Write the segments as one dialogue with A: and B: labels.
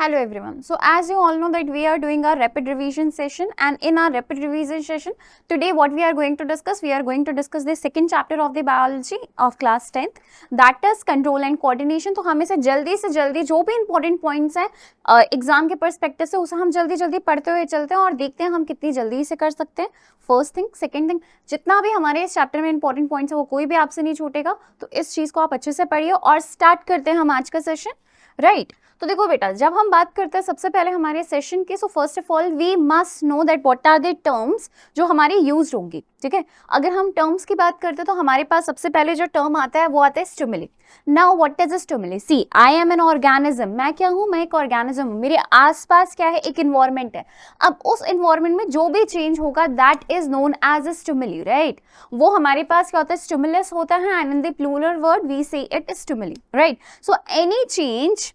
A: Hello everyone. So as you all know that we are doing our rapid revision session, and in our rapid revision session today what we are going to discuss the second chapter of the biology of class 10th, that is control and coordination. तो हम इसे जल्दी से जल्दी जो भी important points हैं exam के पर्सपेक्टिव से उसे हम जल्दी जल्दी पढ़ते हुए चलते हैं और देखते हैं हम कितनी जल्दी इसे कर सकते हैं. फर्स्ट थिंग, सेकेंड थिंग, जितना भी हमारे इस चैप्टर में इंपॉर्टेंट पॉइंट्स है वो कोई भी आपसे नहीं छूटेगा. तो इस चीज को आप अच्छे से पढ़िए और स्टार्ट करते हैं हम आज का सेशन. राइट तो देखो बेटा, जब हम बात करते हैं सबसे पहले हमारे सेशन की, so first of all we must know that what are the terms जो हमारी यूज होंगी. ठीक है, अगर हम टर्म्स की बात करते हैं तो हमारे पास सबसे पहले जो टर्म आता है वो आता है stimuli. Now what is a stimuli? See, I am an organism. मैं क्या हूँ? मैं एक ऑर्गेनिज्म हूँ. मेरे आसपास क्या है? एक इन्वायरमेंट है. अब उस इन्वायरमेंट में जो भी चेंज होगा that is known as a stimuli. Right, वो हमारे पास क्या होता है? स्टिमुलस होता है, and in the plural word we say it stimuli. Right, so any change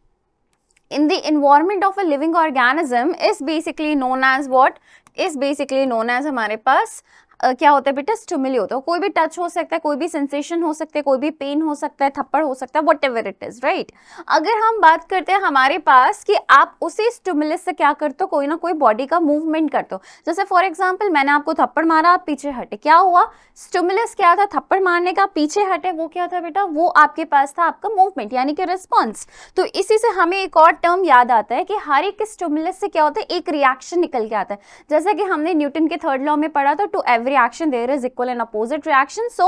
A: in the environment of a living organism is basically known as what? Is basically known as हमारे पास क्या होता है बेटा? स्टिमुली होता है. कोई भी टच हो सकता है, कोई भी सेंसेशन हो सकता है, कोई भी पेन हो सकता है, थप्पड़ हो सकता है, what ever it is. Right, अगर हम बात करते हैं हमारे पास कि आप उसी स्टिमुलस से क्या करते हो? कोई ना कोई बॉडी का मूवमेंट करते हो. जैसे फॉर एग्जाम्पल मैंने आपको थप्पड़ मारा, आप पीछे हटे, क्या हुआ? स्टिमुलस क्या था? थप्पड़ मारने का, पीछे हटे, वो क्या था बेटा? वो आपके पास था आपका मूवमेंट यानी कि रिस्पॉन्स. तो इसी से हमें एक और टर्म याद आता है कि हर एक स्टिमुलस से क्या होता है? एक रिएक्शन निकल के आता है. जैसा कि हमने न्यूटन के थर्ड लॉ में पढ़ा था, to every action there is equal and opposite reaction. So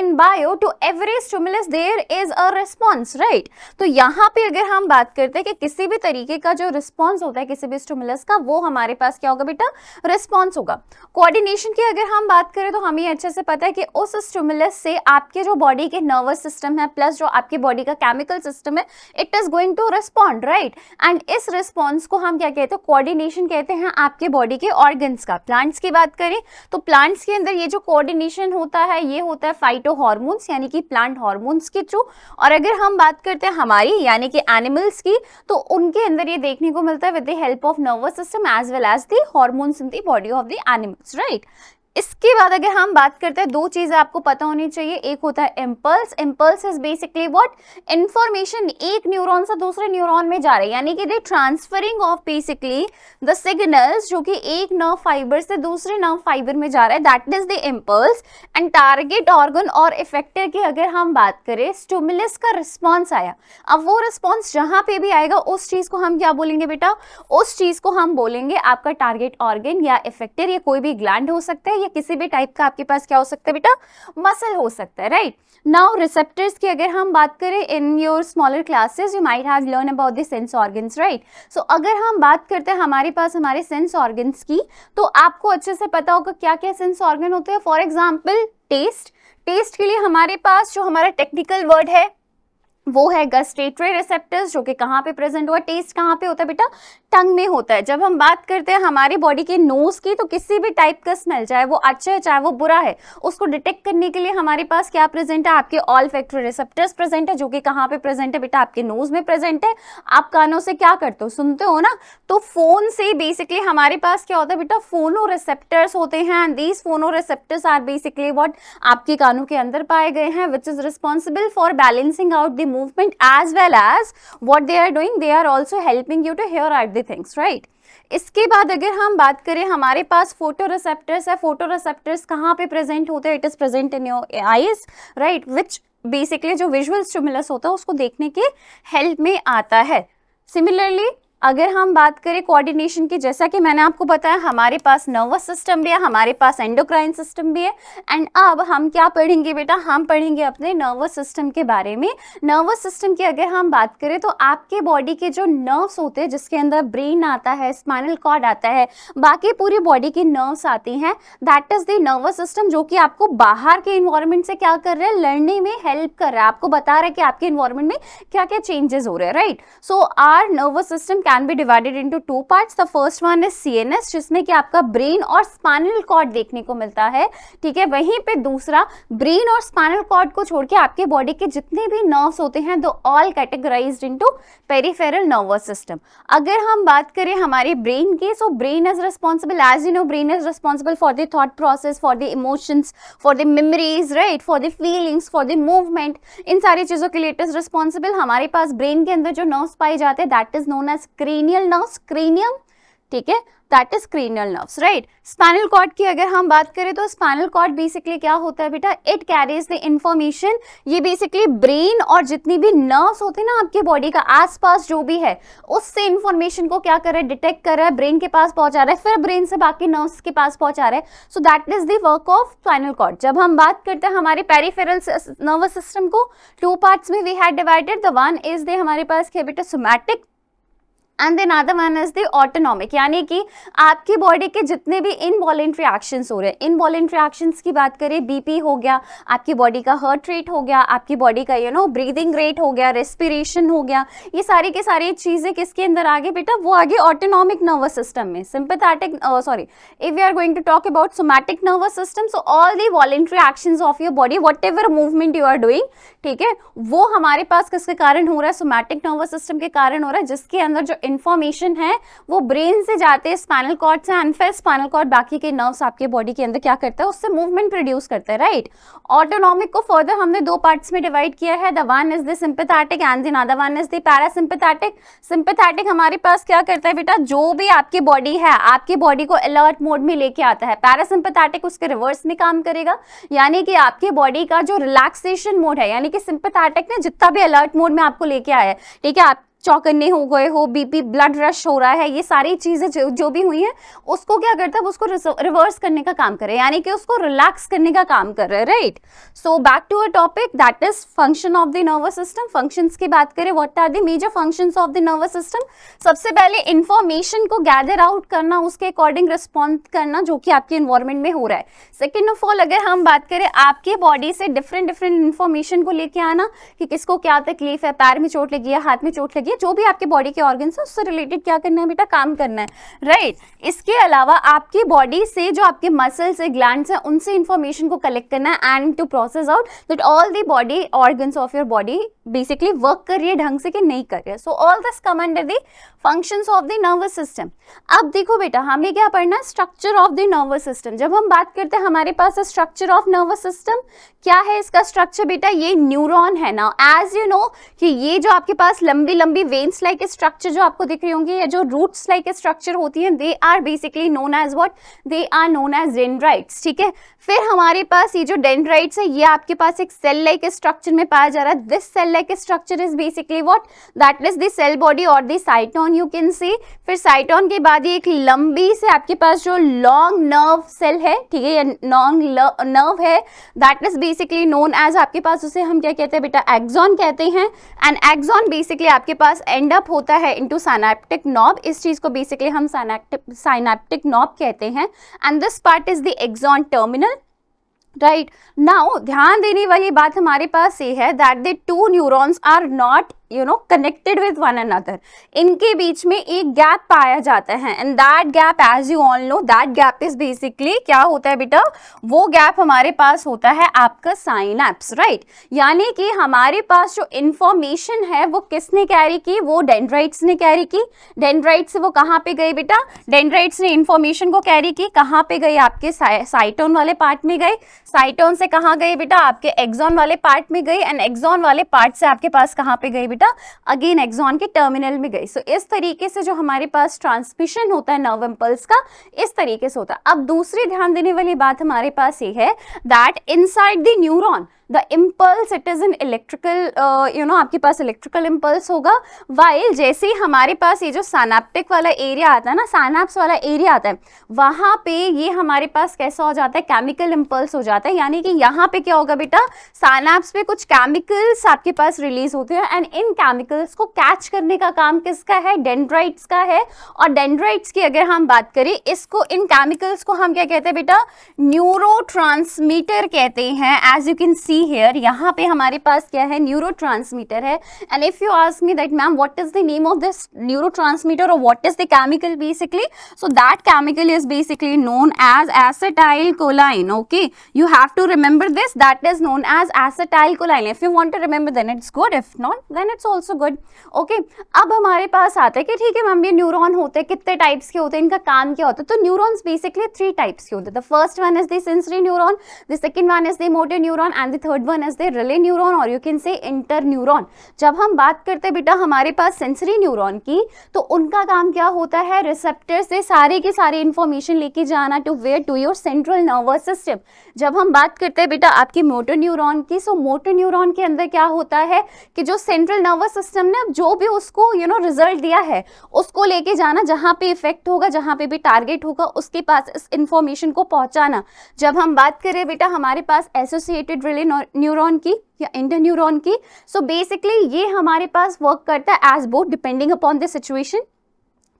A: in bio to every stimulus there is a response. Right, तो यहाँ पे अगर हम बात करते हैं कि किसी भी तरीके का जो रिस्पॉन्स होता है किसी भी स्टिमुलस का, वो हमारे पास क्या होगा बेटा? रिस्पॉन्स होगा. कोऑर्डिनेशन की अगर हम बात करें तो हमें अच्छे से पता है कि उस स्टिमुलस से आपके जो बॉडी के नर्वस सिस्टम है प्लस जो आपकी बॉडी का केमिकल सिस्टम है, it is going to respond. Right, and इस रिस्पॉन्स को हम क्या कहते हैं? कोऑर्डिनेशन कहते हैं आपके बॉडी के ऑर्गन्स का. प्लांट्स की बात करें तो प्लांट्स के अंदर ये जो कोऑर्डिनेशन होता है ये होता है फाइटो हार्मोन्स यानी कि प्लांट हार्मोन्स के थ्रू. और अगर हम बात करते हैं हमारी यानी कि एनिमल्स की, तो उनके अंदर ये देखने को मिलता है with the help of nervous system as well as the hormones in the body of the animals. Right, इसके बाद अगर हम बात करते हैं, दो चीजें आपको पता होनी चाहिए. एक होता है impulse. Impulse is basically what? Information एक न्यूरॉन से दूसरे न्यूरॉन में जा रहे हैं यानी कि the transferring of basically the signals जो कि एक नर्व फाइबर से दूसरे नर्व फाइबर में जा रहा है, that is the impulse. And target organ और इफेक्टर की अगर हम बात करें, स्टिमुलस का रिस्पॉन्स आया. अब वो रिस्पॉन्स जहां पे भी आएगा उस चीज को हम क्या बोलेंगे बेटा? उस चीज को हम बोलेंगे आपका टारगेट ऑर्गन या इफेक्टर. ये कोई भी ग्लैंड हो सकता है, किसी भी टाइप का आपके पास क्या हो सकता है बेटा? मसल हो सकता है. राइट, नाउ रिसेप्टर्स की अगर हम बात करें, in your smaller classes you might have learn about the sense organs. Right, so अगर हम बात करते हैं हमारे पास हमारे सेंस ऑर्गन्स की, तो आपको अच्छे से पता होगा क्या क्या सेंस ऑर्गन होते हैं. For example test. टेस्ट के लिए हमारे पास जो हमारा टेक्निकल वर्ड है वो है गस्टेटरी रिसेप्टर्स, जो कि कहाँ पे प्रेजेंट हुआ? टेस्ट कहाँ पे होता है बेटा? टंग में होता है. जब हम बात करते हैं हमारी बॉडी के नोज की, तो किसी भी टाइप का स्मेल, चाहे वो अच्छा है चाहे वो बुरा है, उसको डिटेक्ट करने के लिए हमारे पास क्या प्रेजेंट है? आपके ऑल्फैक्टरी रिसेप्टर्स प्रेजेंट है, जो कि कहाँ पे प्रेजेंट है बेटा? आपके नोज में प्रेजेंट है. आप कानों से क्या करते हो? सुनते हो ना. तो फोन से बेसिकली हमारे पास क्या होता है बेटा? फोनो रिसेप्टर्स होते हैं. एंड दीज फोनो रिसेप्टर्स आर बेसिकली व्हाट? आपके कानों के अंदर पाए गए हैं, which is responsible for balancing out the movement as well as what they are doing, they are also helping you to hear out the things. Right, इसके बाद अगर हम बात करें हमारे पास फोटो रिसेप्टर्स है. फोटो रिसेप्टर्स कहाँ पे प्रेजेंट होते हैं? It is present in your eyes. Right, which basically जो विजुअल स्टिमुलस होता है उसको देखने के हेल्प में आता है. सिमिलरली अगर हम बात करें कोऑर्डिनेशन की, जैसा कि मैंने आपको बताया हमारे पास नर्वस सिस्टम भी है, हमारे पास एंडोक्राइन सिस्टम भी है. एंड अब हम क्या पढ़ेंगे बेटा? हम पढ़ेंगे अपने नर्वस सिस्टम के बारे में. नर्वस सिस्टम की अगर हम बात करें तो आपके बॉडी के जो नर्व्स होते हैं, जिसके अंदर ब्रेन आता है, स्पाइनल कॉर्ड आता है, बाकी पूरी बॉडी के नर्व्स आती हैं, that is the nervous system, जो कि आपको बाहर के इन्वायरमेंट से क्या कर रहा है? लड़ने में हेल्प कर रहा है. आपको बता रहा है कि आपके इन्वायरमेंट में क्या क्या चेंजेस हो रहे हैं. Right, so our nervous system can be divided into two parts. The first one is CNS, जिसमें कि आपका ब्रेन और स्पाइनल कॉर्ड देखने को मिलता है. ठीक है, वहीं पे दूसरा ब्रेन और स्पाइनल कॉर्ड को छोड़ के आपके बॉडी के जितने भी नर्व्स होते हैं, दो all categorized into peripheral nervous system. अगर हम बात करें हमारे ब्रेन की, so brain is responsible, as you know, brain is responsible for the thought process, for the emotions, for the memories. Right, for the feelings, for the movement. इन सारी चीजों के लिए इट इज रिस्पॉन्सिबल. हमारे पास brain के अंदर जो nerves पाए जाते हैं that is known as cranial nerves, cranium, ठीक है, that is cranial nerves, right. Spinal cord की अगर हम बात करें तो स्पाइनल कॉर्ड बेसिकली क्या होता है बेटा, इट कैरीज द इंफॉर्मेशन, ये बेसिकली ब्रेन और जितनी भी नर्व्स होते हैं ना आपके बॉडी का आसपास जो भी है उससे इंफॉर्मेशन को क्या कर रहा है, डिटेक्ट कर रहा है, ब्रेन के पास पहुंचा रहा है, फिर ब्रेन से बाकी नर्व्स के पास पहुंचा रहा है। So that is the work of spinal cord. जब हम बात करते हैं हमारे पेरिफेरल नर्वस सिस्टम को, टू पार्ट्स में we had divided, the one is the हमारे पास क्या बेटा, somatic, and then other one is the autonomic, यानी कि आपकी बॉडी के जितने भी इनवॉलेंट्री एक्शंस हो रहे हैं, इनवॉलेंट्री एक्शंस की बात करें, बीपी हो गया, आपकी बॉडी का हार्ट रेट हो गया, आपकी बॉडी का ब्रीदिंग रेट हो गया, रेस्पिरेशन हो गया, ये सारी की सारी चीजें किसके अंदर आगे बेटा, वो आगे ऑटोनॉमिक नर्वस सिस्टम में। Sympathetic if we are going to talk about somatic nervous system, so all the voluntary actions of your body, whatever movement you are doing, ठीक है, वो हमारे पास किसके कारण हो रहा है, सोमैटिक नर्वस सिस्टम के कारण हो रहा है, जिसके अंदर जो इंफॉर्मेशन है वो ब्रेन से जाते हैं स्पाइनल कॉर्ड से, एंड फिर स्पाइनल कॉर्ड बाकी के नर्व्स आपके बॉडी के अंदर क्या करता है, उससे मूवमेंट प्रोड्यूस करता है, राइट। ऑटोनॉमिक को फर्दर हमने दो पार्ट्स में डिवाइड किया है, the one is the sympathetic and the other one is the parasympathetic. Sympathetic हमारे पास क्या करता है बेटा, जो भी आपकी बॉडी है आपकी बॉडी को अलर्ट मोड में लेके आता है। पैरासिम्पैथेटिक उसके रिवर्स में काम करेगा, यानी कि आपकी बॉडी का जो रिलैक्सेशन मोड है, यानी कि सिंपैथेटिक ने जितना भी अलर्ट मोड में आपको लेके आया है, ठीक है, आप चौकन्ने हो गए हो, बीपी ब्लड रश हो रहा है, ये सारी चीजें जो भी हुई हैं उसको क्या करता है, उसको रिवर्स करने का काम कर रहा है, यानी कि उसको रिलैक्स करने का काम कर रहा है, right. So back to a topic that is function of the nervous system. Functions की बात करें, what are the major functions of the nervous system. सबसे पहले इंफॉर्मेशन को गैदर आउट करना, उसके अकॉर्डिंग रिस्पॉन्ड करना जो कि आपके एनवायरमेंट में हो रहा है। सेकेंड ऑफ ऑल अगर हम बात करें आपके बॉडी से डिफरेंट इंफॉर्मेशन को लेके आना कि किसको क्या तकलीफ है, पैर में चोट लगी है, हाथ में चोट लगी है, जो भी आपके बॉडी के ऑर्गन्स है उससे रिलेटेड क्या करना है बेटा, काम करना है, राइट। इसके अलावा आपकी बॉडी से जो आपके मसल्स है, ग्लैंड्स है, उनसे इंफॉर्मेशन को कलेक्ट करना है and to process out that all the body organs of your body basically work कर रही है ढंग से कि नहीं कर रही है। So all this come under the functions of the nervous system. अब देखो बेटा, हमें क्या पढ़ना है, structure of the nervous system. जब हम बात करते हैं हमारे पास स्ट्रक्चर ऑफ नर्वस सिस्टम, क्या है इसका स्ट्रक्चर बेटा, ये न्यूरॉन है ना। एज यू नो कि ये जो आपके पास लंबी लंबी वेन्स लाइक स्ट्रक्चर जो आपको दिख रही होंगी, या जो रूट्स लाइक स्ट्रक्चर होती हैं, they are basically known as what, they are known as dendrites, ठीक है। फिर हमारे पास ये जो डेंड्राइट्स है ये आपके पास एक सेल लाइक स्ट्रक्चर में पाया जा रहा है। This cell like structure is basically what, that is the cell body और the cyton you can see. फिर साइटोन के बाद ये एक लंबी से आपके पास जो लॉन्ग नर्व सेल है, ठीक है, या लॉन्ग नर्व है, that is basically known as, आपके पास उसे हम क्या कहते हैं बेटा, एक्सॉन कहते हैं। एंड एक्सॉन बेसिकली आपके पास एंड अप होता है इनटू सिनैप्टिक नॉब, इस चीज को बेसिकली हम सिनैप्टिक नॉब कहते हैं। And this part is the axon terminal, right. Now ध्यान देने वाली बात हमारे पास ये है that the two neurons are not connected with one another, इनके बीच में एक गैप पाया जाता है, and that gap as you all know that gap is basically क्या होता है बेटा, वो गैप हमारे पास होता है आपका साइनैप्स, राइट। यानी कि हमारे पास जो इंफॉर्मेशन है वो किसने कैरी की, वो डेंड्राइट्स ने कैरी की। डेंड्राइट से वो कहाँ पे गए बेटा, डेंड्राइट्स ने इंफॉर्मेशन को कैरी की, कहाँ पे गए, आपके साइटोन वाले पार्ट में गए। साइटोन से कहाँ गए बेटा, आपके एक्सॉन वाले पार्ट में गए, एंड एक्सॉन वाले पार्ट से आपके पास कहाँ पे गए बेटा, अगेन एक्सॉन के टर्मिनल में गई। सो इस तरीके से जो हमारे पास ट्रांसमिशन होता है नर्व इंपल्स का, इस तरीके से होता है। अब दूसरी ध्यान देने वाली बात हमारे पास ये है that inside the neuron the impulse it is an electrical आपके पास इलेक्ट्रिकल इम्पल्स होगा, वाइल जैसे ही हमारे पास ये जो साइनैप्टिक वाला एरिया आता है ना, साइनैप्स वाला एरिया आता है, वहां पे ये हमारे पास कैसा हो जाता है, केमिकल इम्पल्स हो जाता है। यानी कि यहाँ पे क्या होगा बेटा, साइनैप्स पे कुछ केमिकल्स आपके पास रिलीज होते हैं, एंड इन केमिकल्स को कैच करने का काम किसका है, डेंड्राइट्स का है। और डेंड्राइट्स की अगर हम बात करें, इसको इन केमिकल्स को हम क्या कहते हैं बेटा, न्यूरोट्रांसमीटर कहते हैं। As you can see here, यहाँ पे हमारे पास क्या है, न्यूरोट्रांसमीटर है। And if you ask me that ma'am what is the name of this neurotransmitter और what is the chemical basically, so that chemical is basically known as acetylcholine. Okay, you have to remember this, that is known as acetylcholine. If you want to remember then it's good, if not then it's also good. Okay, अब हमारे पास आता है कि ठीक है ma'am ये neuron होते हैं, कितने टाइप्स के होते हैं, इनका काम क्या होता है। तो न्यूरॉन्स बेसिकली 3 टाइप्स के होते हैं। The first one is the sensory neuron, the second one is the motor neuron, and the third one is the relay neuron और you can say interneuron. जब हम बात करते हैं बेटा हमारे पास सेंसरी न्यूरॉन की, तो उनका काम क्या होता है, रिसेप्टर से सारे की सारी इंफॉर्मेशन लेके जाना to where, to your central nervous system. जब हम बात करते हैं बेटा आपकी मोटर न्यूरॉन की, सो मोटर न्यूरॉन के अंदर क्या होता है कि जो सेंट्रल नर्वस सिस्टम ने जो भी उसको रिजल्ट दिया है उसको लेके जाना, जहां पे इफेक्ट होगा, जहां पे भी टारगेट होगा उसके पास इस इंफॉर्मेशन को पहुंचाना। जब हम बात करें बेटा हमारे पास एसोसिएटेड रिले न्यूरॉन की या इंटर न्यूरॉन की, सो बेसिकली ये हमारे पास वर्क करता है as both depending upon the situation,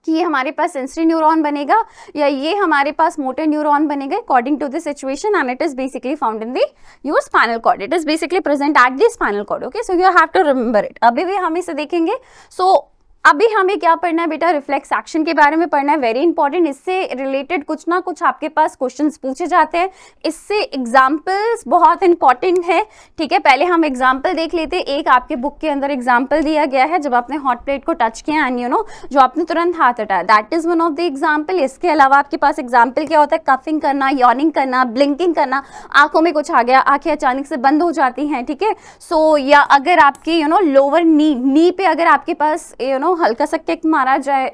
A: कि ये हमारे पास सेंसरी न्यूरॉन बनेगा या ये हमारे पास मोटर न्यूरॉन बनेगा according to the situation, and it is basically found in the your spinal cord, it is basically present at the spinal cord. Okay, so you have to remember it. अभी भी हम इसे देखेंगे। सो अभी हमें क्या पढ़ना है बेटा, रिफ्लेक्स एक्शन के बारे में पढ़ना है, वेरी इंपॉर्टेंट। इससे रिलेटेड कुछ ना कुछ आपके पास क्वेश्चंस पूछे जाते हैं, इससे एग्जांपल्स बहुत इंपॉर्टेंट है। ठीक है, पहले हम एग्जांपल देख लेते हैं। एक आपके बुक के अंदर एग्जांपल दिया गया है, जब आपने हॉट प्लेट को टच किया एंड जो आपने तुरंत हाथ हटाया, that is one of the example. इसके अलावा आपके पास एग्जाम्पल क्या होता है, कफिंग करना, यॉर्निंग करना, ब्लिंकिंग करना, आंखों में कुछ आ गया, आंखें अचानक से बंद हो जाती हैं। ठीक है, सो या अगर आपकी लोअर नी पे अगर आपके पास हल्का सा किक मारा जाए,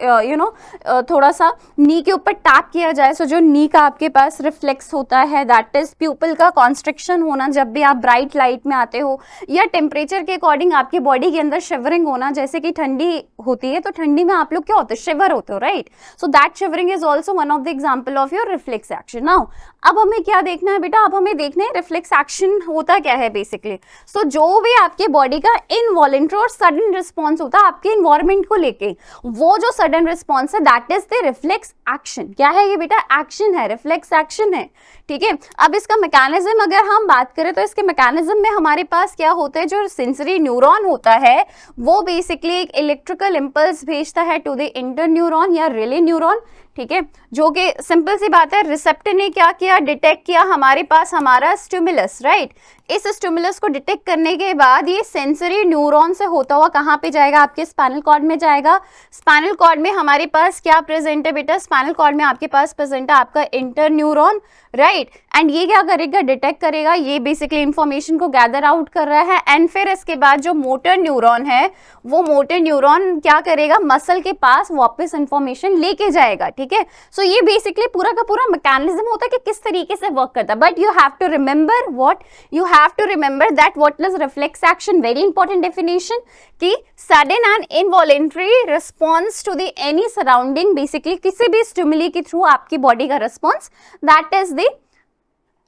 A: थोड़ा सा नी के ऊपर टैप किया जाए, सो जो नी का आपके पास रिफ्लेक्स होता है, दैट इज प्यूपिल का कॉन्स्ट्रिक्शन होना जब भी आप ब्राइट लाइट में आते हो, या टेम्परेचर के अकॉर्डिंग आपकी बॉडी के अंदर शिवरिंग होना, जैसे कि ठंडी होती है तो ठंडी में आप लोग क्या होते हो, शिवर होते हो, right. So that shivering is also one of the example of your reflex action. Now अब हमें क्या देखना है बेटा, अब हमें देखना है रिफ्लेक्स एक्शन होता क्या है बेसिकली। सो जो भी आपके बॉडी का इनवॉलेंट्री और सडन रिस्पॉन्स होता है आपके इन्वायरमेंट को लेके, वो जो सडन रिस्पॉन्स है that is the reflex action. क्या है ये बेटा, एक्शन है, रिफ्लेक्स एक्शन है। ठीक है, अब इसका मैकेनिज्म अगर हम बात करें तो इसके मैकेनिज्म में हमारे पास क्या होता है, जो सेंसरी न्यूरॉन होता है वो बेसिकली एक इलेक्ट्रिकल इंपल्स भेजता है टू द इंटर न्यूरॉन या रिले न्यूरॉन। ठीक है, जो कि सिंपल सी बात है, रिसेप्टर ने क्या किया, डिटेक्ट किया हमारे पास हमारा स्टिमुलस, राइट। इस स्टिमुलस को डिटेक्ट करने के बाद ये सेंसरी न्यूरॉन से होता हुआ कहाँ पे जाएगा, आपके स्पाइनल कॉर्ड में जाएगा। स्पाइनल कॉर्ड में हमारे पास क्या प्रेजेंट है बेटा, स्पाइनल कॉर्ड में आपके पास प्रेजेंट है आपका इंटर न्यूरॉन, राइट। एंड ये क्या करेगा, डिटेक्ट करेगा, ये बेसिकली इंफॉर्मेशन को गैदर आउट कर रहा है। एंड फिर इसके बाद जो मोटर न्यूरॉन है, वो मोटर न्यूरॉन क्या करेगा, मसल के पास वापस इंफॉर्मेशन लेके जाएगा। ठीक है, सो ये बेसिकली पूरा का पूरा मैकेनिज्म होता है कि किस तरीके से वर्क करता है। But you have to remember what, you have to remember that what is reflex action, very important definition, कि sudden and involuntary response to the any surrounding, basically किसी भी स्टिमुली के थ्रू आपकी बॉडी का response, that is the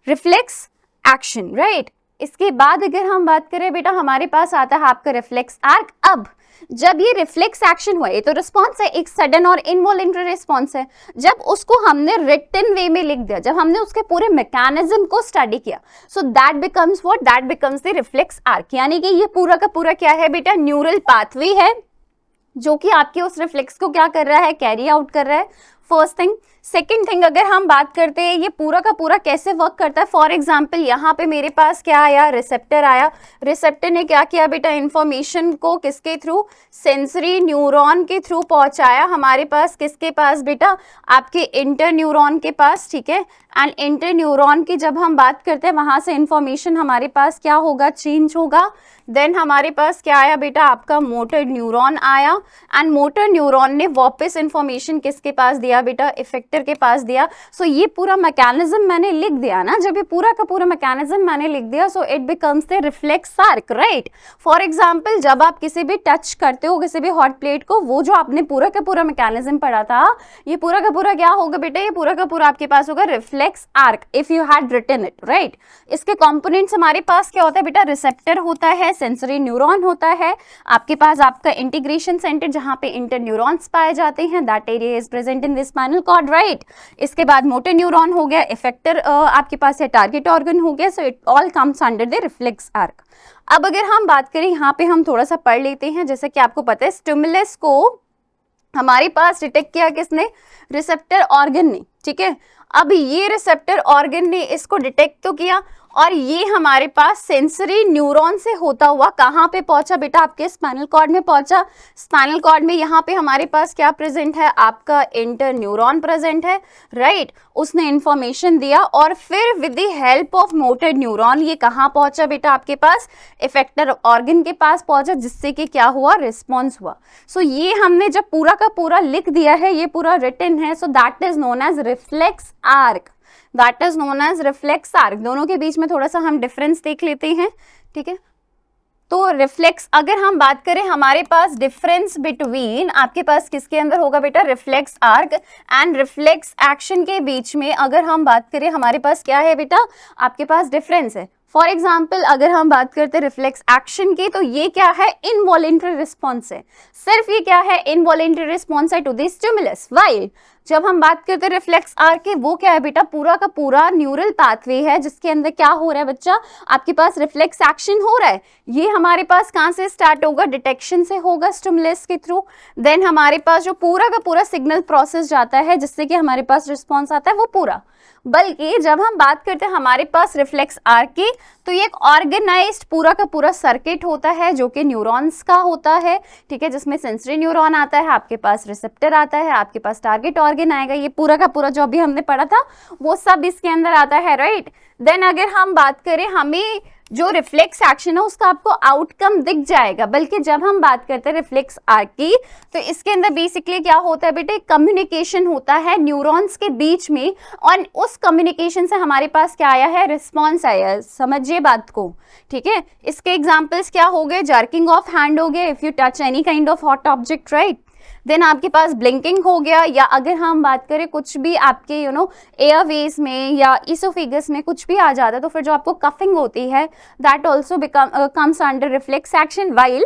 A: reflex action, right. इसके बाद अगर हम बात करें बेटा, हमारे पास आता है आपका रिफ्लेक्स आर्क। अब जब ये रिफ्लेक्स एक्शन हुआ, ये तो रिस्पॉन्स है, एक सडन और इनवॉलेंट्री रिस्पॉन्स है, जब उसको हमने रिटन वे में लिख दिया, जब हमने उसके पूरे मैकेनिज्म को स्टडी किया, so that becomes what, that becomes the reflex arc. यानी कि ये पूरा का पूरा क्या है बेटा, न्यूरल पाथवे है जो कि आपके उस रिफ्लेक्स को क्या कर रहा है, कैरी आउट कर रहा है। First thing. सेकेंड थिंग, अगर हम बात करते हैं ये पूरा का पूरा कैसे वर्क करता है, फॉर एग्जाम्पल यहाँ पे मेरे पास क्या आया, रिसेप्टर आया। रिसेप्टर ने क्या किया बेटा, इंफॉर्मेशन को किसके थ्रू, सेंसरी न्यूरॉन के थ्रू पहुंचाया हमारे पास, किसके पास बेटा, आपके इंटर न्यूरॉन के पास। ठीक है, एंड इंटर न्यूरॉन की जब हम बात करते हैं, वहां से इंफॉर्मेशन हमारे पास क्या होगा, चेंज होगा। देन हमारे पास क्या आया बेटा, आपका मोटर न्यूरॉन आया, एंड मोटर न्यूरॉन ने वापस इंफॉर्मेशन किसके पास दिया बेटा, इफेक्टर के पास दिया। सो ये पूरा मैकेनिज्म मैंने लिख दिया ना, जब ये पूरा का पूरा मैकेनिज्म मैंने लिख दिया, so it becomes the reflex arc, right. For example, जब आप किसी भी टच करते हो किसी भी हॉट प्लेट को, वो जो आपने पूरा का पूरा मैकेनिज्म पढ़ा था, ये पूरा का पूरा क्या होगा बेटा, ये पूरा का पूरा आपके पास होगा reflex arc, if you had written it, right. इसके कंपोनेंट्स हमारे पास क्या होता है बेटा, रिसेप्टर होता है, सेंसरी न्यूरॉन होता है, आपके पास आपका इंटीग्रेशन सेंटर जहां पे इंटर न्यूरॉन्स पाए जाते हैं, that area is present in the spinal cord, right. इसके बाद मोटर न्यूरॉन हो गया, इफेक्टर आपके पास है, टारगेट ऑर्गन हो गया, so it all comes under the reflex arc. अब अगर हम बात करें, यहाँ पे हम थोड़ा सा पढ़ लेते हैं, जैसे कि आपको पता है स्टिमुलस को हमारे पास डिटेक्ट किया किसने, रिसेप्टर ऑर्गन ने। ठीक है, अब ये रिसेप्टर ऑर्गन ने इसको डिटेक्ट तो किया, और ये हमारे पास सेंसरी न्यूरॉन से होता हुआ कहाँ पे पहुंचा बेटा, आपके स्पाइनल कॉर्ड में पहुंचा। स्पाइनल कॉर्ड में यहाँ पे हमारे पास क्या प्रेजेंट है, आपका इंटर न्यूरॉन प्रेजेंट है, राइट। उसने इंफॉर्मेशन दिया और फिर with the help of motor neuron ये कहाँ पहुंचा बेटा, आपके पास इफेक्टर ऑर्गन के पास पहुंचा, जिससे कि क्या हुआ, रिस्पॉन्स हुआ। सो ये हमने जब पूरा का पूरा लिख दिया है, ये पूरा रिटन है, so that is known as reflex arc, that is known as reflex arc. दोनों के बीच में थोड़ा सा हम डिफरेंस देख लेते हैं, ठीक है। तो रिफ्लेक्स, अगर हम बात करें हमारे पास डिफरेंस बिटवीन, आपके पास किसके अंदर होगा बेटा, reflex arc and reflex action के बीच में अगर हम बात करें हमारे पास क्या है बेटा, आपके पास डिफरेंस है। फॉर एग्जाम्पल अगर हम बात करते हैं रिफ्लेक्स एक्शन की, तो ये क्या है, इनवॉलेंटरी रिस्पॉन्स है, सिर्फ ये क्या है, इनवॉलेंटरी रिस्पॉन्स है टू द स्टिमुलस। वाइल जब हम बात करते हैं रिफ्लेक्स आर्क की, वो क्या है बेटा, पूरा का पूरा न्यूरल पाथवे है जिसके अंदर क्या हो रहा है बच्चा, आपके पास रिफ्लेक्स एक्शन हो रहा है। ये हमारे पास कहाँ से स्टार्ट होगा, डिटेक्शन से होगा स्टिमुलस के थ्रू, देन हमारे पास जो पूरा का पूरा सिग्नल प्रोसेस जाता है जिससे कि हमारे पास रिस्पॉन्स आता है वो पूरा। बल्कि जब हम बात करते हैं हमारे पास रिफ्लेक्स आर्क की, तो ये एक ऑर्गेनाइज्ड पूरा का पूरा सर्किट होता है जो कि न्यूरॉन्स का होता है, ठीक है, जिसमें सेंसरी न्यूरॉन आता है, आपके पास रिसेप्टर आता है, आपके पास टारगेट ऑर्गन आएगा, ये पूरा का पूरा जो अभी हमने पढ़ा था वो सब इसके अंदर आता है, राइट। देन अगर हम बात करें, हमें जो रिफ्लेक्स एक्शन है उसका आपको आउटकम दिख जाएगा। बल्कि जब हम बात करते हैं रिफ्लेक्स आर्क की, तो इसके अंदर बेसिकली क्या होता है बेटे, कम्युनिकेशन होता है न्यूरॉन्स के बीच में, और उस कम्युनिकेशन से हमारे पास क्या आया है, रिस्पॉन्स आया है। समझिए बात को, ठीक है। इसके एग्जाम्पल्स क्या हो गए, जर्किंग ऑफ हैंड हो गया if you touch any kind of hot object, right. Then आपके पास ब्लिंकिंग हो गया, या अगर हम बात करें कुछ भी आपके एयरवेज में या इसोफेगस में कुछ भी आ जाता है, तो फिर जो आपको कफिंग होती है, that also comes under reflex action. While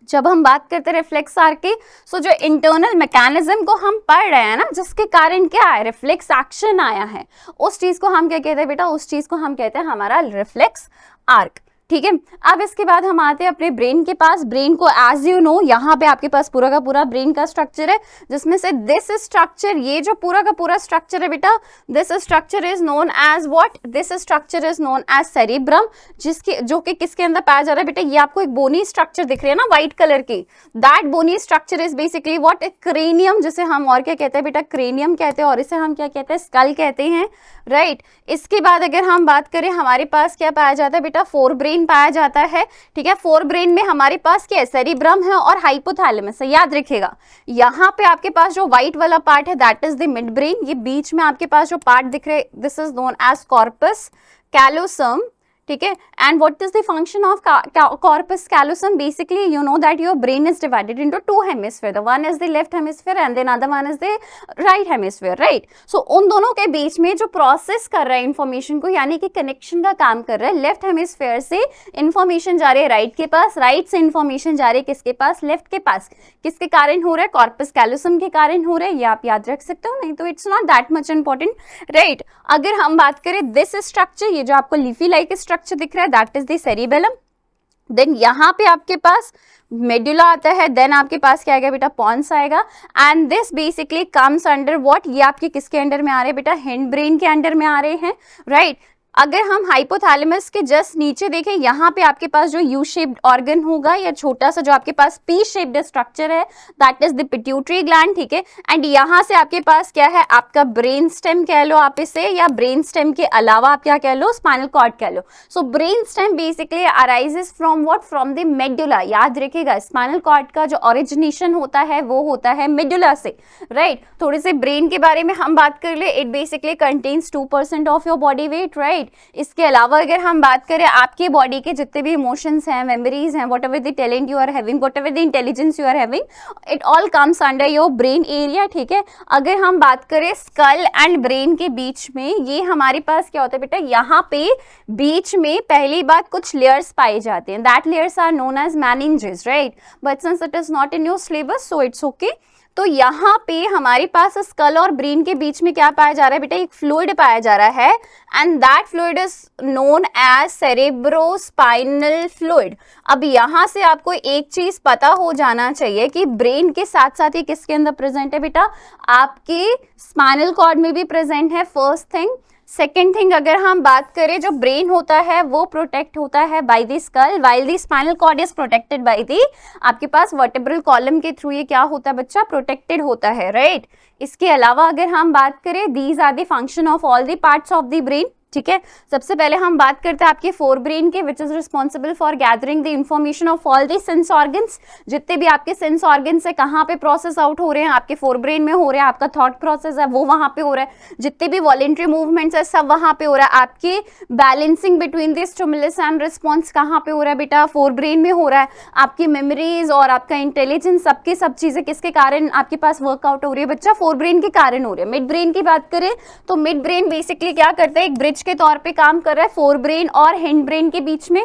A: जब हम बात करते हैं रिफ्लेक्स आर्क की, सो जो इंटरनल मैकेनिज्म को हम पढ़ रहे हैं ना, जिसके कारण क्या है, रिफ्लेक्स एक्शन आया है, उस चीज को हम क्या कहते हैं बेटा, उस चीज को हम कहते हैं हमारा रिफ्लेक्स आर्क, ठीक है। अब इसके बाद हम आते हैं अपने ब्रेन के पास। ब्रेन को एज यू नो यहाँ पे आपके पास पूरा का पूरा ब्रेन का स्ट्रक्चर है, जिसमें से दिस स्ट्रक्चर, ये जो पूरा का पूरा स्ट्रक्चर है बेटा, this structure is known as what, this structure is known as cerebrum, जिसके जो कि किसके अंदर पाया जा रहा है बेटा, ये आपको एक बोनी स्ट्रक्चर दिख रही है ना व्हाइट कलर की, that bony structure is basically what, cranium, जिसे हम और क्या कहते हैं बेटा, क्रेनियम कहते हैं, और इसे हम क्या कहते हैं, स्कल कहते हैं, राइट। इसके बाद अगर हम बात करें, हमारे पास क्या पाया जाता है बेटा, फोर ब्रेन पाया जाता है, ठीक है। फोर ब्रेन में हमारे पास क्या है, सेरिब्रम है और हाइपोथैलेमस है, याद रखिएगा। यहाँ पे आपके पास जो व्हाइट वाला पार्ट है that is the mid brain, ये बीच में आपके पास जो पार्ट दिख रहे, this is known as corpus callosum, ठीक है। And what is the function of corpus callosum, basically you know that your brain is divided into two hemisphere, the one is the left hemisphere and then other one is the right hemisphere, right. So उन दोनों के बीच में जो process कर रहा है information को, यानी कि कनेक्शन का काम कर रहा है, लेफ्ट हेमिस्फीयर से इंफॉर्मेशन जा रही है राइट के पास, राइट से इंफॉर्मेशन जा रही है किसके पास, लेफ्ट के पास। किसके कारण हो रहा है, कॉर्पस कैलोसम के कारण हो रहा है, ये आप याद रख सकते हो, नहीं तो it's not that much important, right. अगर हम बात करें दिस स्ट्रक्चर, ये जो आपको लीफी लाइक स्ट्रक्चर दिख रहा है, that is the cerebellum. Then यहाँ पे आपके पास मेडुला आता है, देन आपके पास क्या आएगा बेटा, पॉन्स आएगा, and this basically comes under what, ये आपके किसके अंडर में आ रहे हैं बेटा, हिंड ब्रेन के अंडर में आ रहे हैं, राइट। अगर हम हाइपोथैलेमस के जस्ट नीचे देखें, यहाँ पे आपके पास जो यू शेप्ड ऑर्गन होगा, या छोटा सा जो आपके पास पी शेप्ड स्ट्रक्चर है, that is the pituitary gland, ठीक है। एंड यहाँ से आपके पास क्या है, आपका ब्रेन स्टेम कह लो आप इसे, या ब्रेन स्टेम के अलावा आप क्या कह लो, स्पाइनल कॉर्ड कह लो। So brain stem basically arises from what, from the medulla. याद रखिएगा, स्पाइनल कॉर्ड का जो ओरिजिनेशन होता है वो होता है मेडुला से, राइट। थोड़े से ब्रेन के बारे में हम बात कर ले, it basically contains 2% of your body weight, right. इसके अलावा अगर हम बात करें, आपकी बॉडी के जितने भी इमोशंस हैं, मेमोरीज हैं, whatever the talent you are having, whatever the intelligence you are having, it all comes under your brain area, ठीक है। अगर हम बात करें स्कल एंड ब्रेन के बीच में, ये हमारे पास क्या होता है बेटा, यहाँ पे बीच में पहली बात कुछ लेयर्स पाए जाते हैं, that layers are known as meninges, right. But since it is not in your syllabus so it's okay. तो यहाँ पे हमारे पास स्कल और ब्रेन के बीच में क्या पाया जा रहा है बेटा, एक फ्लूइड पाया जा रहा है, and that fluid is known as cerebrospinal fluid. अब यहाँ से आपको एक चीज पता हो जाना चाहिए कि ब्रेन के साथ साथ ही किसके अंदर प्रेजेंट है बेटा, आपके स्पाइनल कॉर्ड में भी प्रेजेंट है, फर्स्ट थिंग। सेकेंड थिंग अगर हम बात करें, जो ब्रेन होता है वो प्रोटेक्ट होता है by the skull, while the spinal cord is protected by the आपके पास वर्टेब्रल कॉलम के थ्रू ये क्या होता है बच्चा, प्रोटेक्टेड होता है, राइट। इसके अलावा अगर हम बात करें, these are the function of all the parts of the brain, ठीक है। सबसे पहले हम बात करते हैं आपके फोर ब्रेन के, which is responsible for gathering the information of all the sense organs. जितने भी आपके सेंस ऑर्गन्स है कहाँ पे प्रोसेस आउट हो रहे हैं, आपके फोर ब्रेन में हो रहे हैं। आपका थॉट प्रोसेस है वो वहां पे हो रहा है, जितने भी वॉलेंट्री मूवमेंट्स है सब वहां पे हो रहा है। आपकी balancing between the stimulus and response कहाँ पे हो रहा है बेटा, फोर ब्रेन में हो रहा है। आपकी मेमोरीज और आपका इंटेलिजेंस सबके सब चीजें किसके कारण आपके पास वर्कआउट हो रही है बच्चा, फोर ब्रेन के कारण हो रही है। मिड ब्रेन की बात करें तो मिड ब्रेन बेसिकली क्या करता है, एक ब्रिज के तौर पे काम कर रहा है फोर ब्रेन और हिंड ब्रेन के बीच में।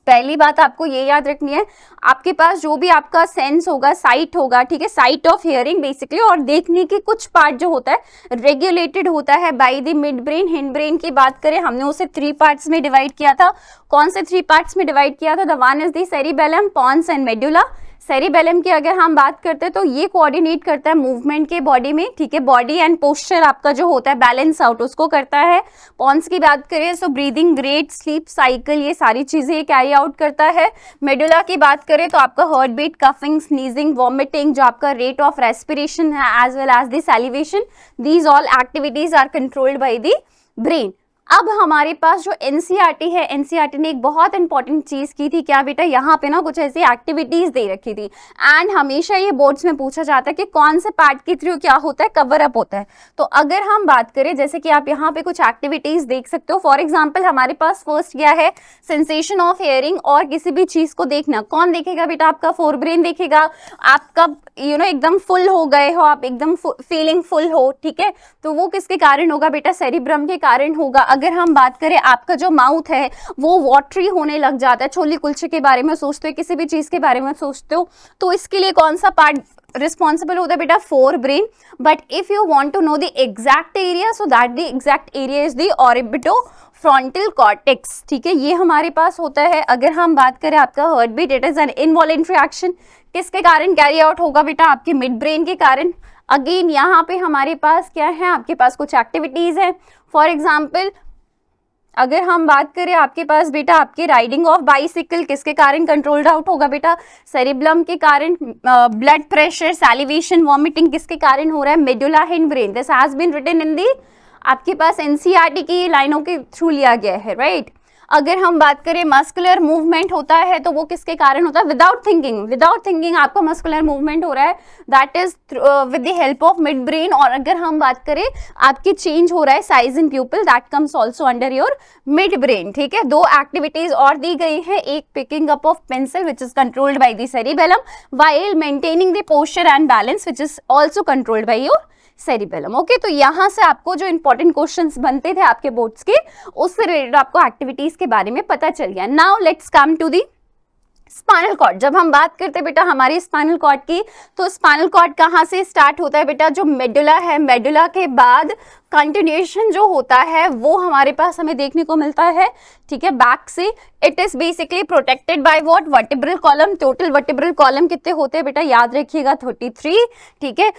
A: पहली बात आपको ये याद रखनी है, आपके पास जो भी आपका सेंस होगा, साइट होगा, ठीक है, साइट ऑफ हियरिंग बेसिकली, और देखने के कुछ पार्ट जो होता है रेगुलेटेड होता है by the mid brain. Hind brain की बात करें, हमने उसे 3 पार्ट्स में डिवाइड किया था। कौन से 3 पार्ट्स में डिवाइड किया था, the one is the cerebellum, pons and medulla. Cerebellum की अगर हम बात करते हैं तो ये कोऑर्डिनेट करता है मूवमेंट के बॉडी में, ठीक है, बॉडी एंड पोस्चर आपका जो होता है बैलेंस आउट उसको करता है। पॉन्स की बात करें तो ब्रीदिंग रेट, स्लीप साइकिल, ये सारी चीजें ये कैरी आउट करता है। मेडुला की बात करें तो आपका heart beat, coughing, sneezing, vomiting, जो आपका रेट ऑफ रेस्पिरेशन है as well as the salivation, these all activities are controlled by the brain. अब हमारे पास जो एनसीईआरटी है, एनसीईआरटी ने एक बहुत इंपॉर्टेंट चीज की थी, क्या बेटा, यहाँ पे ना कुछ ऐसी एक्टिविटीज दे रखी थी एंड हमेशा ये बोर्ड्स में पूछा जाता है कि कौन से पार्ट के थ्रू क्या होता है, कवर अप होता है। तो अगर हम बात करें, जैसे कि आप यहाँ पे कुछ एक्टिविटीज देख सकते हो, फॉर एग्जाम्पल हमारे पास फर्स्ट क्या है, सेंसेशन ऑफ हियरिंग और किसी भी चीज को देखना। कौन देखेगा बेटा, आपका फोर ब्रेन देखेगा। आपका एकदम फुल हो गए हो, आप एकदम फीलिंग फुल हो, ठीक है, तो वो किसके कारण होगा बेटा, सेरिब्रम के कारण होगा। अगर हम बात करें, आपका जो माउथ है वो वाटरी होने लग जाता है, छोले कुलचे के बारे में सोचते हो, किसी भी चीज के बारे में सोचते हो, तो इसके लिए कौन सा पार्ट रिस्पॉन्सिबल होता है बेटा, forebrain. But if you want to know the exact area, so that the exact area is the orbitofrontal cortex, ठीक है, ये हमारे पास होता है। अगर हम बात करें आपका heart beat, it is an involuntary action, किसके कारण कैरी आउट होगा बेटा, आपके मिड ब्रेन के कारण। अगेन यहाँ पे हमारे पास क्या है, आपके पास कुछ एक्टिविटीज है। फॉर एग्जाम्पल अगर हम बात करें, आपके पास बेटा आपके राइडिंग ऑफ बाइसिकल किसके कारण कंट्रोल्ड आउट होगा बेटा, सेरिब्लम के कारण। ब्लड प्रेशर, सैलिवेशन, वॉमिटिंग किसके कारण हो रहा है, medulla hind brain. This has been written in the आपके पास एनसीईआरटी की लाइनों के थ्रू लिया गया है, राइट। अगर हम बात करें, मस्कुलर मूवमेंट होता है तो वो किसके कारण होता है, विदाउट थिंकिंग आपका मस्कुलर मूवमेंट हो रहा है, that is with the help of mid brain. और अगर हम बात करें, आपकी चेंज हो रहा है size in प्यूपिल, that comes also under your mid brain, ठीक है। 2 एक्टिविटीज और दी गई है, एक picking up of pencil which is controlled by the cerebellum, while maintaining the posture and balance which is also controlled by your cerebellum. Okay, तो यहां से आपको जो इंपॉर्टेंट क्वेश्चंस बनते थे आपके बोर्ड्स के, उससे रिलेटेड आपको एक्टिविटीज के बारे में पता चल गया। Now let's come to the spinal cord. जब हम बात करते हैं बेटा हमारी स्पाइनल कॉर्ड की, तो स्पाइनल कॉर्ड कहाँ से स्टार्ट होता है बेटा, जो मेडुला है, मेडुला के बाद कंटिन्यूएशन जो होता है वो हमारे पास हमें देखने को मिलता है, ठीक है, बैक से। It is basically protected by what, vertebral column. Total vertebral column कितने होते हैं बेटा, याद रखिएगा 33, ठीक है।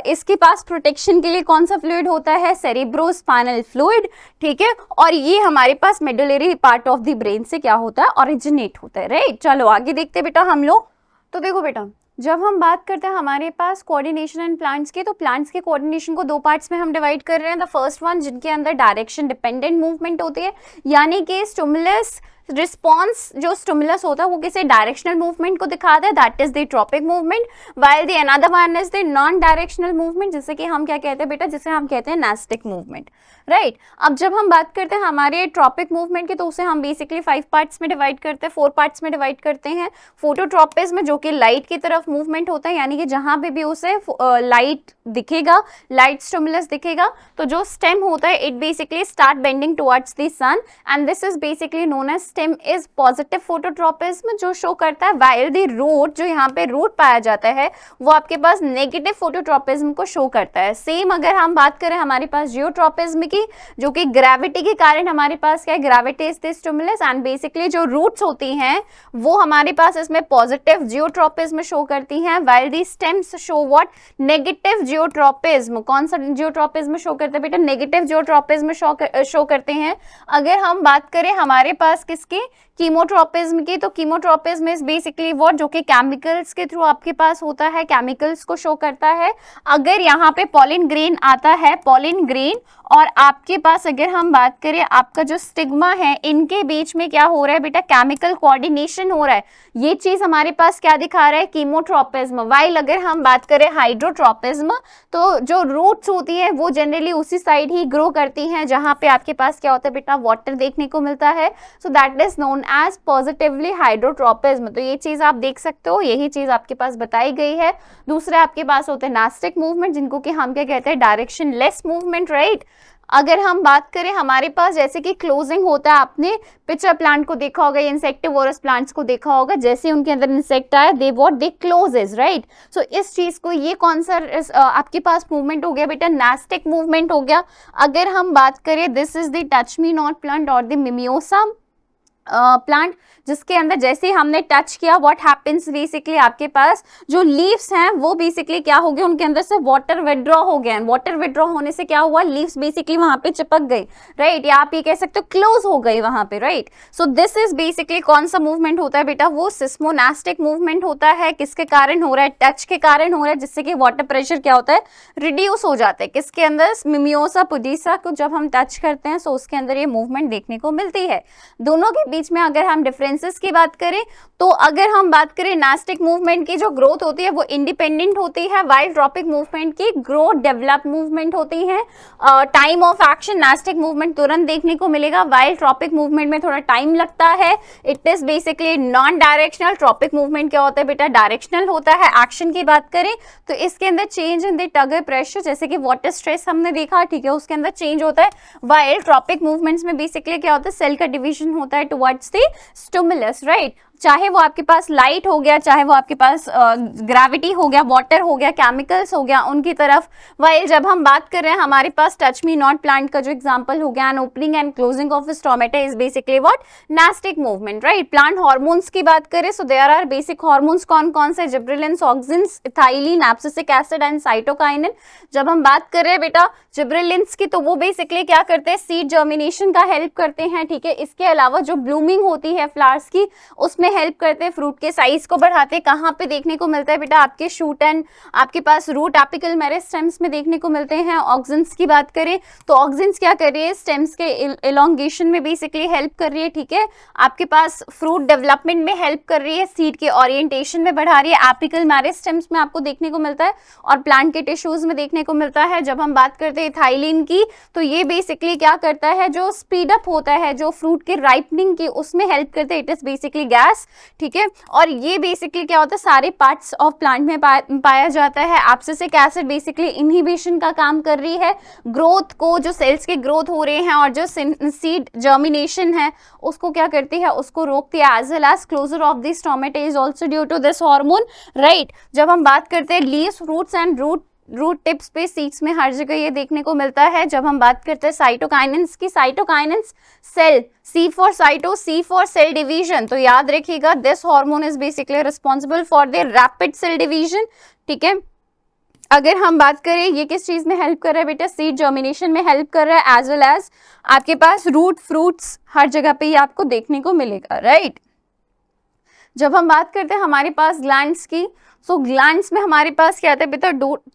A: इसके पास प्रोटेक्शन के लिए कौन सा फ्लूइड होता है, सेरिब्रोस्पाइनल फ्लूइड, ठीक है। और ये हमारे पास medullary part of the brain से क्या होता है, ओरिजिनेट होता है, राइट। चलो आगे देखते बेटा हम लोग। तो देखो बेटा, जब हम बात करते हैं हमारे पास कोऑर्डिनेशन एंड प्लांट्स की, तो प्लांट्स के कोऑर्डिनेशन को 2 पार्ट्स में हम डिवाइड कर रहे हैं। द फर्स्ट वन, जिनके अंदर डायरेक्शन डिपेंडेंट मूवमेंट होती है, यानी कि स्टिमुलस रिस्पॉन्स, जो स्टिमुलस होता है वो किसी डायरेक्शनल मूवमेंट को दिखाता है, that is the tropic movement, while the another one is the non directional movement, जिसे कि हम क्या कहते हैं बेटा, जिसे हम कहते हैं नास्टिक मूवमेंट, राइट। अब जब हम बात करते हैं हमारे ट्रॉपिक मूवमेंट की, तो उसे हम बेसिकली 5 पार्ट्स में डिवाइड करते हैं, 4 पार्ट्स में डिवाइड करते हैं। फोटोट्रॉपिज्म, जो कि लाइट की तरफ मूवमेंट होता है, यानी कि जहां पे भी उसे लाइट दिखेगा, लाइट स्टिमुलस दिखेगा, तो जो स्टेम होता है it basically start bending towards the sun, and this is basically known as stem is positive phototropism जो शो करता है, वाइल द रूट, जो यहाँ पे रूट पाया जाता है वो आपके पास नेगेटिव फोटोट्रोपिज्म को शो करता है। सेम अगर हम बात करें हमारे पास जियोट्रोपिज्म की, जो कि ग्रेविटी के कारण हमारे पास क्या है, gravity is the stimulus and basically जो रूट्स होती हैं वो हमारे पास इसमें पॉजिटिव जियोट्रोपिज्म शो करती हैं, while the stems show what, negative geotropism. कौन सा जियोट्रोपिज्म शो करते हैं बेटा, नेगेटिव जियोट्रोपिज्म शो करते हैं। अगर हम बात करें हमारे पास किसकी, कीमोट्रोपिज्म की, तो कीमोट्रोपिज्म इज बेसिकली व्हाट, जो कि केमिकल्स के थ्रू आपके पास होता है, केमिकल्स को शो करता है। अगर यहाँ पे पॉलिन ग्रेन आता है, पॉलिन ग्रेन और आपके पास अगर हम बात करें आपका जो स्टिग्मा है, इनके बीच में क्या हो रहा है बेटा, केमिकल कोऑर्डिनेशन हो रहा है। ये चीज हमारे पास क्या दिखा रहा है, कीमोट्रोपिज्म। वाइल अगर हम बात करें हाइड्रोट्रोपिज्म, तो जो रूट्स होती है वो जनरली उसी साइड ही ग्रो करती हैं जहां पे आपके पास क्या होता है बेटा, वाटर देखने को मिलता है। So that is known as positively hydrotropism. तो ये चीज आप देख सकते हो, यही चीज आपके पास बताई गई है। दूसरे आपके पास होते हैं नास्टिक मूवमेंट, जिनको कि हम क्या कहते हैं, डायरेक्शन लेस मूवमेंट, राइट। अगर हम बात करें हमारे पास जैसे कि क्लोजिंग होता है, आपने पिचर प्लांट को देखा होगा, इंसेक्टिवोरस प्लांट्स को देखा होगा, जैसे उनके अंदर इंसेक्ट आया दे व्हाट, दे क्लोजेस, राइट। सो इस चीज को, ये कौन सा आपके पास मूवमेंट हो गया बेटा, नास्टिक मूवमेंट हो गया। अगर हम बात करें this is the touch me not plant और द मिमियोसा प्लांट, जिसके अंदर जैसे हमने टच किया व्हाट हैपेंस, बेसिकली आपके पास जो लीव्स हैं वो बेसिकली क्या हो गए, उनके अंदर से वाटर विड्रॉ हो गया। वाटर विड्रॉ होने से क्या हुआ, लीव्स बेसिकली वहां पे चिपक गई, राइट, या आप ये कह सकते हो क्लोज हो गई वहां पे, right. So this is basically कौन सा मूवमेंट होता है बेटा, वो सिस्मोनास्टिक मूवमेंट होता है। किसके कारण हो रहा है, टच के कारण हो रहा है, जिससे कि वाटर प्रेशर क्या होता है, रिड्यूस हो जाता है। किसके अंदर, मिमियोसा पुदीसा को जब हम टच करते हैं तो उसके अंदर ये मूवमेंट देखने को मिलती है। दोनों के बीच में अगर हम डिफरेंसेस की बात करें, तो अगर हम बात करें नास्टिक मूवमेंट की जो ग्रोथ होती है वो इंडिपेंडेंट होती है, वाइल ट्रॉपिक मूवमेंट की ग्रोथ डेवलप मूवमेंट होती है। Time of action nastic movement तुरंत देखने को मिलेगा, वाइल ट्रॉपिक मूवमेंट में थोड़ा टाइम लगता है। It is basically non directional. Tropic movement क्या होता है बेटा, डायरेक्शनल होता है। एक्शन की बात करें तो इसके अंदर change in the turgor pressure, जैसे कि वाटर स्ट्रेस हमने देखा, ठीक है, उसके अंदर चेंज होता है। वाइल ट्रॉपिक मूवमेंट्स में बेसिकली क्या होता है, सेल का डिवीजन होता है टुवर्ड्स द स्टिमुलस, राइट। चाहे वो आपके पास लाइट हो गया, चाहे वो आपके पास ग्रेविटी हो गया, वाटर हो गया, केमिकल्स हो गया, उनकी तरफ। वाइल जब हम बात कर रहे हैं हमारे पास टच मी नॉट प्लांट का जो एग्जांपल हो गया, an opening and closing of stomata is basically what, nastic movement, right. Plant hormones की बात करें so there are basic hormones कौन कौन से, gibberellins, auxins, ethylene, abscisic acid and cytokinin. जब हम बात कर रहे हैं बेटा जिब्रेलिन्स की, तो वो बेसिकली क्या करते हैं, सीड जर्मिनेशन का हेल्प करते हैं, ठीक है। इसके अलावा जो ब्लूमिंग होती है फ्लावर्स की, उसमें हेल्प करते हैं, फ्रूट के साइज को बढ़ाते हैं। कहाँ पे देखने को मिलता है बेटा, आपके शूट एंड आपके पास रूट एपिकल मेरिस्टेम्स में देखने को मिलते हैं। ऑक्सिन्स की बात करें तो ऑक्सिन्स क्या कर रही है, स्टेम्स के एलोंगेशन में बेसिकली हेल्प कर रही है, ठीक है। आपके पास फ्रूट डेवलपमेंट में हेल्प कर रही है, सीड के ओरिएंटेशन में बढ़ा रही है। एपिकल मेरिस्टेम्स में आपको देखने को मिलता है और प्लांट के टिश्यूज में देखने को मिलता है। जब हम बात करते हैं इथाइलिन की, तो ये बेसिकली क्या करता है, जो स्पीड अप होता है जो फ्रूट के राइपनिंग की, उसमें हेल्प करते हैं। इट इज बेसिकली गैस, ठीक है। और ये बेसिकली क्या होता है, सारे पार्ट्स ऑफ प्लांट में पाया जाता है। एब्सिसिक एसिड बेसिकली इनहिबिशन का काम कर रही है, ग्रोथ को, जो सेल्स के ग्रोथ हो रहे हैं और जो सीड जर्मिनेशन है उसको क्या करती है, उसको रोकती है। As well as closure of the stomata is also due to this hormone, right. जब हम बात करते हैं leaves, fruits and root tips पे, सीड्स में, हर जगह ये देखने को मिलता है। जब हम बात करते हैं साइटोकाइनेंस की, cytokinins cell, C for cyto, C for cell division, तो याद रखिएगा this hormone is basically responsible for the rapid cell division, ठीक है। अगर हम बात करें ये किस चीज में हेल्प कर रहा है बेटा, सीड जर्मिनेशन में हेल्प कर रहा है, एज वेल एज आपके पास रूट, फ्रूट्स, हर जगह पे ये आपको देखने को मिलेगा, राइट। जब हम बात करते हैं हमारे पास ग्लैंड्स की, सो ग्लैंड्स में हमारे पास क्या आता है बेटा,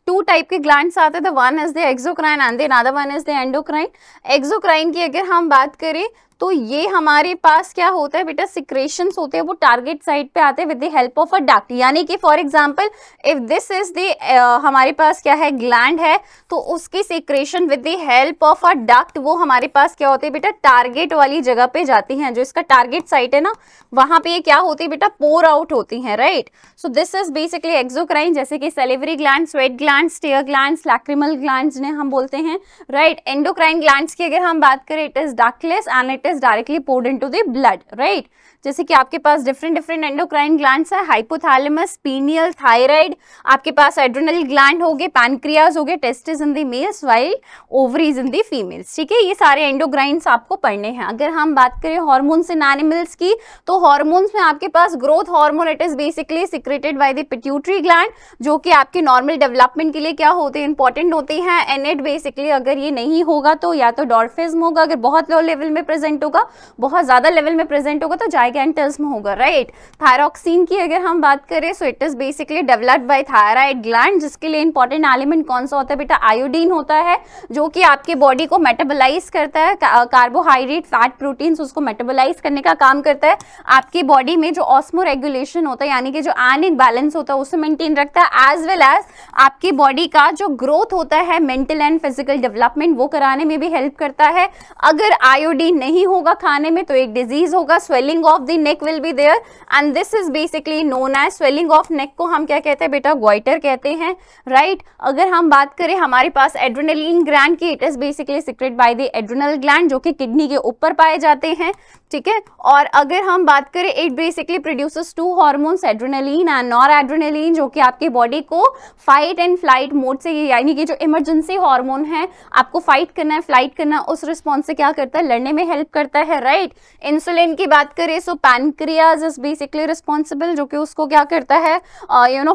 A: टू टाइप के ग्लैंड्स आते हैं। One is the exocrine and the other one is the endocrine. Exocrine की अगर हम बात करें तो ये हमारे पास क्या होता है बेटा, सिक्रेशंस होते हैं, वो टारगेट साइट पे आते हैं with the help of a duct. यानी कि for example if this is the हमारे पास क्या है, ग्लैंड है, तो उसकी secretion with the help of a duct वो हमारे पास क्या होते हैं बेटा, टारगेट वाली जगह पे जाती हैं। जो इसका टारगेट साइट है ना, वहां पे ये क्या होती है बेटा, पोर आउट होती हैं, right. So this is basic basically exocrine, जैसे कि salivary gland, sweat gland, tear gland, lacrimal gland जिन्हें हम बोलते हैं, राइट। एंडोक्राइन ग्लैंड्स की अगर हम बात करें, it is ductless and it is directly poured into the blood, right. जैसे कि आपके पास डिफरेंट एंडोक्राइन ग्लैंड्स है, हाइपोथैलेमस, पीनियल, थायराइड, आपके पास एड्रिनल ग्लैंड हो गए, पैनक्रियाज हो गए, testis in the males while ovaries in the females, ठीक है। ये सारे एंडोक्राइंस आपको पढ़ने हैं। अगर हम बात करें हार्मोन्स इन एनिमल्स की, तो हार्मोन्स में आपके पास growth hormone, it is basically secreted by the pituitary gland, जो कि आपके नॉर्मल डेवलपमेंट के लिए क्या होते हैं, इंपॉर्टेंट होते हैं। एंड इट बेसिकली अगर ये नहीं होगा तो या तो डॉर्फिज्म होगा, अगर बहुत लो लेवल में प्रेजेंट होगा, बहुत ज्यादा लेवल में प्रेजेंट होगा तो जाइगेंटिज्म होगा, राइट। थायरॉक्सिन की अगर हम बात करें, so it is basically developed by thyroid gland, जिसके लिए इंपॉर्टेंट एलिमेंट कौन सा होता है बेटा, आयोडीन होता है, जो कि आपके बॉडी को मेटाबोलाइज करता है, कार्बोहाइड्रेट, फैट, प्रोटीन्स उसको मेटाबोलाइज करने का काम करता है। आपकी बॉडी में जो ऑस्मो रेगुलेशन होता है, यानी कि जो आयनिक बैलेंस होता है, उसे मेंटेन रखता है, एज वेल एज आपकी बॉडी का जो ग्रोथ होता है, मेंटल एंड फिजिकल डेवलपमेंट, वो कराने में भी हेल्प करता है। अगर आयोडीन नहीं होगा खाने में तो एक डिजीज होगा, swelling of the neck will be there, and this is basically known as, swelling of neck को हम क्या कहते हैं बेटा, गोइटर कहते हैं, राइट। अगर हम बात करें हमारे पास एड्रेनलिन ग्लैंड की, it is basically secreted by the adrenal gland, जो कि किडनी के ऊपर पाए जाते हैं, ठीक है। और अगर हम बात करें, it basically produces to hormones, adrenaline and nor adrenaline, जो कि आपकी बॉडी को फाइट एंड फ्लाइट मोड से, यानी कि जो इमरजेंसी हार्मोन है, आपको फाइट करना है, फ्लाइट करना है, उस रिस्पॉन्स से क्या करता है, लड़ने में हेल्प करता है, राइट। इंसुलिन की बात करें, सो पैनक्रियाज इज बेसिकली रिस्पॉन्सिबल, जो कि उसको क्या करता है,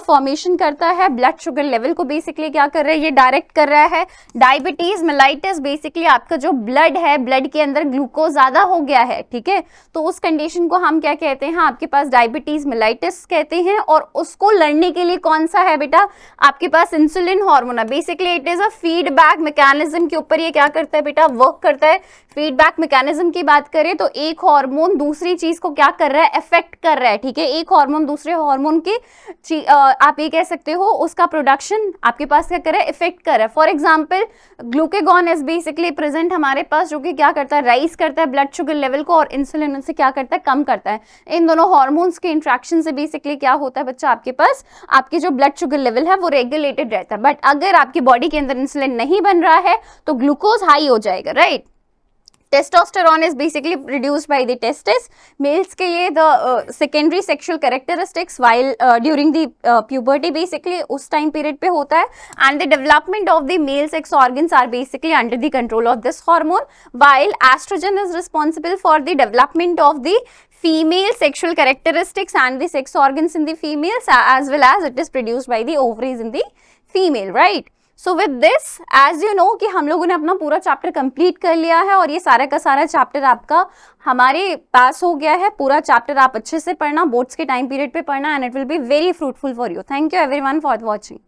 A: फॉर्मेशन करता है, ब्लड शुगर लेवल को बेसिकली क्या कर रहा है, ये डायरेक्ट कर रहा है। डायबिटीज मेलाइटिस, बेसिकली आपका जो ब्लड है, ब्लड के अंदर ग्लूकोज ज्यादा हो गया है, ठीक है, तो उस कंडीशन को हम क्या कहते हैं, आपके पास डायबिटीज मेलाइटिस कहते हैं। और उसको लड़ने के लिए कौन सा है बेटा, आपके पास इंसुलिन हार्मोन है। Basically it is a feedback mechanism के ऊपर ये क्या करता है बेटा, वर्क करता है। फीडबैक मैकेनिज्म की बात करें तो एक हार्मोन दूसरी चीज को क्या कर रहा है, इफेक्ट कर रहा है, ठीक है। एक हार्मोन दूसरे हार्मोन की आप ये कह सकते हो उसका प्रोडक्शन आपके पास क्या कर रहा है, इफेक्ट कर रहा है। For example glucagon is basically present हमारे पास, जो कि क्या करता है, राइज करता है ब्लड शुगर लेवल को, और इंसुलिन से क्या करता है, कम करता है। इन दोनों हार्मोन्स के इंट्रैक्शन से बेसिकली क्या होता है बच्चा, आपके पास आपकी जो ब्लड शुगर लेवल है वो रेगुलेटेड रहता है। बट अगर आपकी बॉडी के अंदर इंसुलिन नहीं बन रहा है तो ग्लूकोज हाई हो जाएगा, right. Testosterone is basically produced by the testes. Males के लिए the secondary sexual characteristics while during the puberty basically उस time period पे होता है, and the development of the male sex organs are basically under the control of this hormone, while estrogen is responsible for the development of the female sexual characteristics and the sex organs in the females, as well as it is produced by the ovaries in the female, right? So with this as you know कि हम लोगों ने अपना पूरा chapter complete कर लिया है, और ये सारा का सारा चैप्टर आपका हमारे पास हो गया है। पूरा चैप्टर आप अच्छे से पढ़ना, बोर्ड्स के टाइम पीरियड पे पढ़ना, and it will be very fruitful for you. Thank you everyone for watching.